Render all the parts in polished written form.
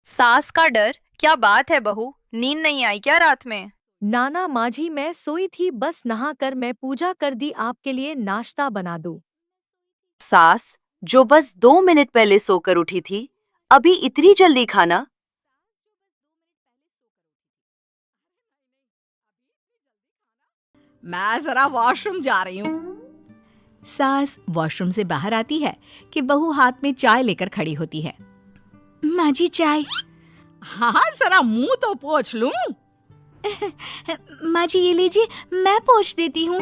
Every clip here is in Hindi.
सास का डर, क्या बात है बहू, नींद नहीं आई क्या रात में? नाना माझी मैं सोई थी, बस नहा कर मैं पूजा कर दी, आपके लिए नाश्ता बना दूं। सास, जो बस 2 मिनट पहले सोकर उठी थी, अभी इतनी जल्दी खाना? मैं जरा वॉशरूम जा रही हूँ। सास वॉशरूम से बाहर आती है कि बहू हाथ में चाय लेकर खड़ी होती है। माँ जी चाय। हाँ जरा मुंह तो पोंछ लूं। माँ जी ये लीजिए, मैं पोंछ देती हूँ।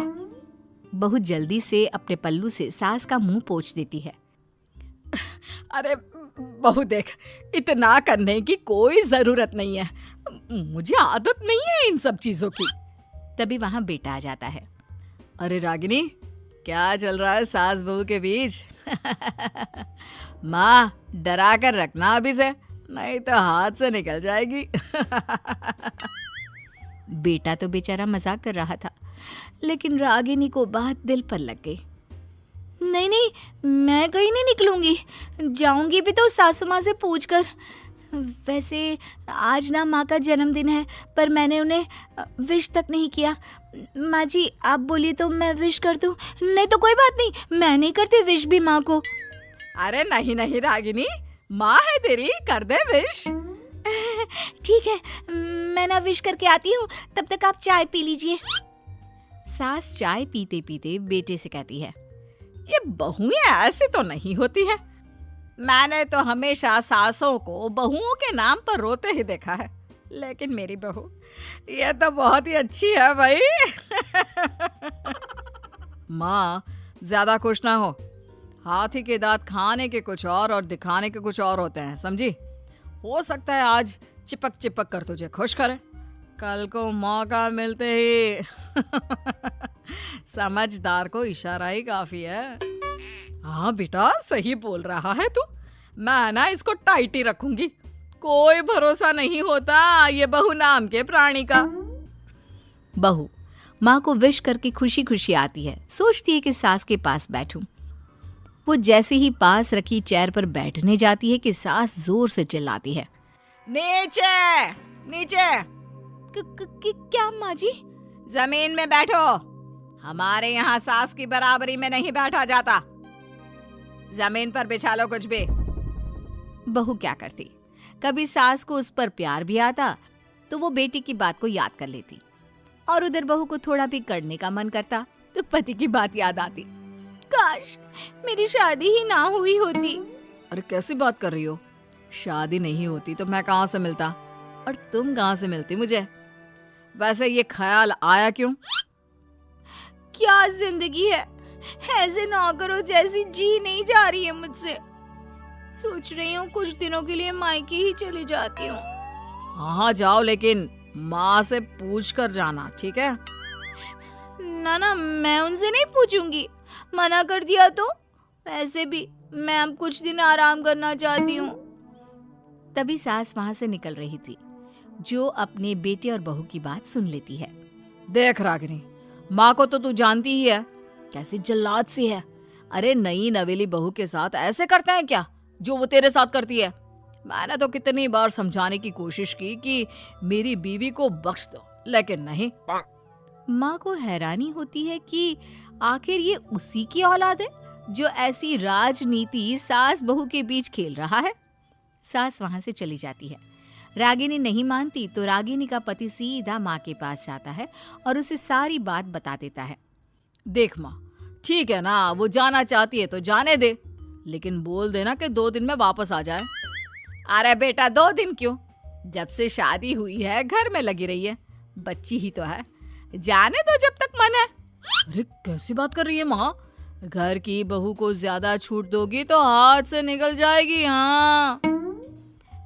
बहू जल्दी से अपने पल्लू से सास का मुंह पोंछ देती है। अरे बहू देख, इतना करने की कोई जरूरत नहीं है, मुझे आदत नहीं है इन सब चीजों की। तभी वहां बेटा आ जाता है। अरे रागिनी, क्या चल रहा है सास बहू के बीच? माँ डरा कर रखना अभी से, नहीं तो हाथ से निकल जाएगी। बेटा तो बेचारा मजाक कर रहा था, लेकिन रागिनी को बात दिल पर लग गई। नहीं नहीं, मैं कहीं नहीं निकलूंगी, जाऊंगी भी तो सासू माँ से पूछकर। वैसे आज ना माँ का जन्मदिन है, पर मैंने उन्हें विश तक नहीं किया। माँ जी आप बोलिए तो मैं विश कर दूं। नहीं तो कोई बात नहीं, मैं नहीं करती विश भी माँ को। अरे नहीं नहीं रागिनी, माँ है तेरी, कर दे विश। ठीक है, मैं ना विश करके आती हूँ, तब तक आप चाय पी लीजिए। सास चाय पीते पीते बेटे से कहती है, ये बहुएं ऐसी तो नहीं होती है। मैंने तो हमेशा सासों को बहुओं के नाम पर रोते ही देखा है, लेकिन मेरी बहू ये तो बहुत ही अच्छी है भाई। माँ ज्यादा खुश ना हो, हाथी के दांत खाने के कुछ और दिखाने के कुछ और होते हैं, समझी? हो सकता है आज चिपक चिपक कर तुझे खुश करे, कल को मौका मिलते ही समझदार को इशारा ही काफी है। हाँ बेटा सही बोल रहा है तू, मैं ना इसको टाइट ही रखूंगी, कोई भरोसा नहीं होता ये बहू नाम के प्राणी का। बहू माँ को विश करके खुशी खुशी आती है, सोचती है कि सास के पास बैठूं। वो जैसे ही पास रखी चेयर पर बैठने जाती है कि सास जोर से चिल्लाती है, नीचे नीचे। क्या माँ जी? जमीन में बैठो, हमारे यहाँ सास की बराबरी में नहीं बैठा जाता, जमीन पर बिछा लो कुछ भी। बहू क्या करती, कभी सास को उस पर प्यार भी आता तो वो बेटी की बात को याद कर लेती, और उधर बहू को थोड़ा भी करने का मन करता तो पति की बात याद आती। काश मेरी शादी ही ना हुई होती। अरे कैसी बात कर रही हो, शादी नहीं होती तो मैं कहाँ से मिलता और तुम कहाँ से मिलती मुझे? वैसे ये ख्याल आया क्यों? क्या जिंदगी है, ऐसे नौकरों जैसी जी नहीं जा रही है मुझसे। सोच रही हूँ कुछ दिनों के लिए मायके ही चली जाती हूँ। हाँ जाओ, लेकिन माँ से पूछ कर जाना, ठीक है? ना ना, मैं उनसे नहीं पूछूंगी, मना कर दिया तो। वैसे भी मैं अब कुछ दिन आराम करना चाहती हूँ। तभी सास वहां से निकल रही थी, जो अपने बेटे और बहू की बात सुन लेती है। देख रागिनी, माँ को तो तू जानती ही है, कैसी जल्लाद सी है। अरे नई नवेली बहू के साथ ऐसे करते हैं क्या जो वो तेरे साथ करती है? मैंने तो कितनी बार समझाने की कोशिश की कि मेरी बीवी को बख्श दो, लेकिन नहीं। माँ को हैरानी होती है कि आखिर ये उसी की औलाद है जो ऐसी राजनीति सास बहू के बीच खेल रहा है। सास वहां से चली जाती है। रागिनी नहीं मानती तो रागिनी का पति सीधा माँ के पास जाता है और उसे सारी बात बता देता है। देख माँ, ठीक है ना, वो जाना चाहती है तो जाने दे, लेकिन बोल देना कि 2 दिन में वापस आ जाए। अरे बेटा 2 दिन क्यों, जब से शादी हुई है घर में लगी रही है, बच्ची ही तो है, जाने दो जब तक मन है। अरे कैसी बात कर रही है माँ, घर की बहू को ज्यादा छूट दोगी तो हाथ से निकल जाएगी। हाँ,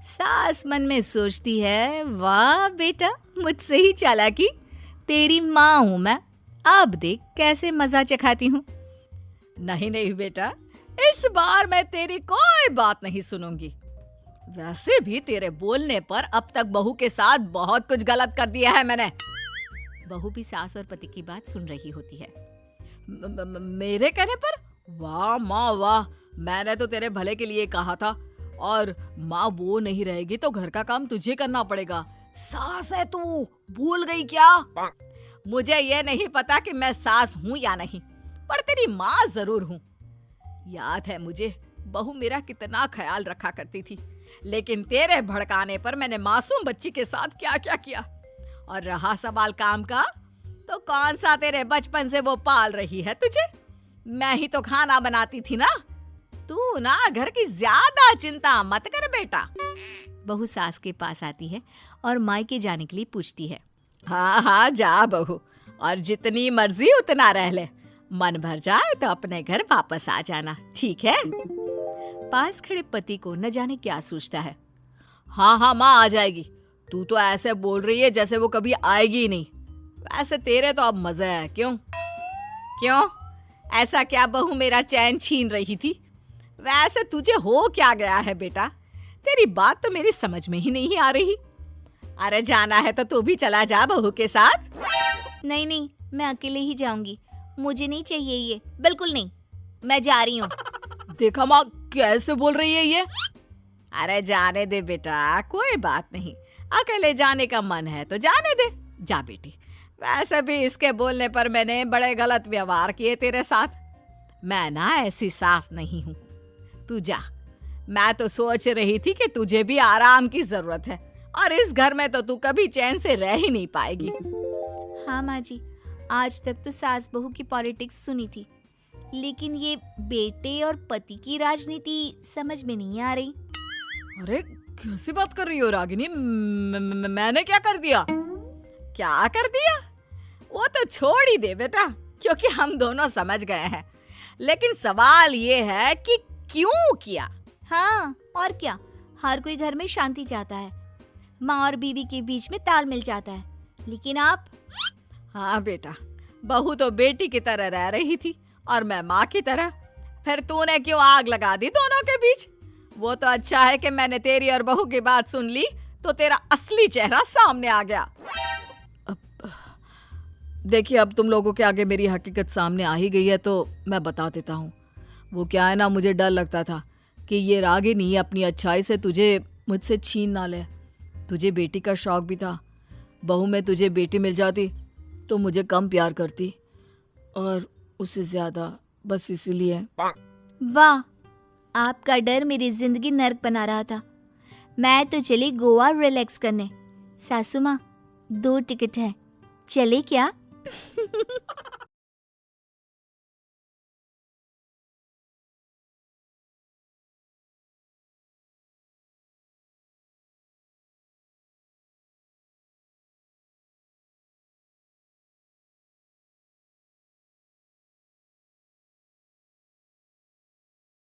सास मन में सोचती है, वाह बेटा मुझसे ही चालाकी, तेरी माँ हूं मैं, अब देख कैसे मजा चखाती हूँ। नहीं नहीं बेटा, इस बार मैं तेरी कोई बात नहीं सुनूंगी। वैसे भी तेरे बोलने पर अब तक बहू के साथ बहुत कुछ गलत कर दिया है मैंने। बहू भी सास और पति की बात सुन रही होती है। मेरे कहने पर? वाह माँ वाह, मैंने तो तेरे भले के लिए कहा था और माँ वो नहीं रहेगी तो घर का काम तुझे करना पड़ेगा। सास है तू, भूल गई क्या? मुझे ये नहीं पता कि मैं सास हूँ या नहीं, पर तेरी माँ जरूर हूँ। याद है मुझे बहू मेरा कितना ख्याल रखा करती थी, लेकिन तेरे भड़काने पर मैंने मासूम बच्ची के साथ क्या क्या किया। और रहा सवाल काम का, तो कौन सा तेरे बचपन से वो पाल रही है तुझे? मैं ही तो खाना बनाती थी ना। तू ना घर की ज्यादा चिंता मत कर बेटा। बहू सास के पास आती है और मायके जाने के लिए पूछती है। हाँ हाँ जा बहू, और जितनी मर्जी उतना रह ले। मन भर जाए तो अपने घर वापस आ जाना, ठीक है? पास खड़े पति को न जाने क्या सोचता है। हाँ हाँ माँ आ जाएगी। तू तो ऐसे बोल रही है जैसे वो कभी आएगी ही नहीं। वैसे तेरे तो अब मजे है। क्यों क्यों ऐसा क्या बहू मेरा चैन छीन रही थी? वैसे तुझे हो क्या गया है बेटा? तेरी बात तो मेरी समझ में ही नहीं आ रही। अरे जाना है तो तू भी चला जा बहू के साथ। नहीं नहीं, मैं अकेले ही जाऊंगी, मुझे नहीं चाहिए ये, बिल्कुल नहीं, मैं जा रही हूँ। देखा माँ कैसे बोल रही है ये। अरे जाने दे बेटा, कोई बात नहीं। अकेले जाने का मन है तो जाने दे, जा बेटी। वैसे भी इसके बोलने पर मैंने बड़े गलत व्यवहार किए तेरे साथ। मैं ना ऐसी सास नहीं हूँ। तू जा। मैं तो सोच रही थी कि तुझे भी आराम की जरूरत है, और इस घर में तो तू कभी चैन से रह ही नहीं पाएगी। हाँ माँ जी, आज तक तो सास बहू की पॉलिटिक्स सुनी थी, लेकिन ये बेटे और पति की राजनीति समझ में नहीं आ रही। अरे कैसी बात कर रही हो रागिनी? मैंने क्या कर दिया? क्या कर दिया? वो तो छोड़ ही दे बेटा, क्योंकि हम दोनों समझ गए हैं। लेकिन सवाल ये है कि क्यों किया? हाँ और क्या, हर कोई घर में शांति चाहता है, माँ और बीवी के बीच में तालमेल चाहता है, लेकिन आप? हाँ बेटा, बहू तो बेटी की तरह रह रही थी और मैं माँ की तरह। फिर तूने क्यों आग लगा दी दोनों के बीच? वो तो अच्छा है कि मैंने तेरी और बहू की बात सुन ली, तो तेरा असली चेहरा सामने आ गया। देखिए, अब तुम लोगों के आगे मेरी हकीकत सामने आ ही गई है तो मैं बता देता हूँ। वो क्या है ना, मुझे डर लगता था कि ये रागिनी अपनी अच्छाई से तुझे मुझसे छीन ना ले। तुझे बेटी का शौक भी था। बहू में तुझे बेटी मिल जाती तो मुझे कम प्यार करती, और उससे ज्यादा, बस इसीलिए। वाह, आपका डर मेरी जिंदगी नर्क बना रहा था। मैं तो चली गोवा रिलैक्स करने। सासू माँ, 2 टिकट है, चले क्या?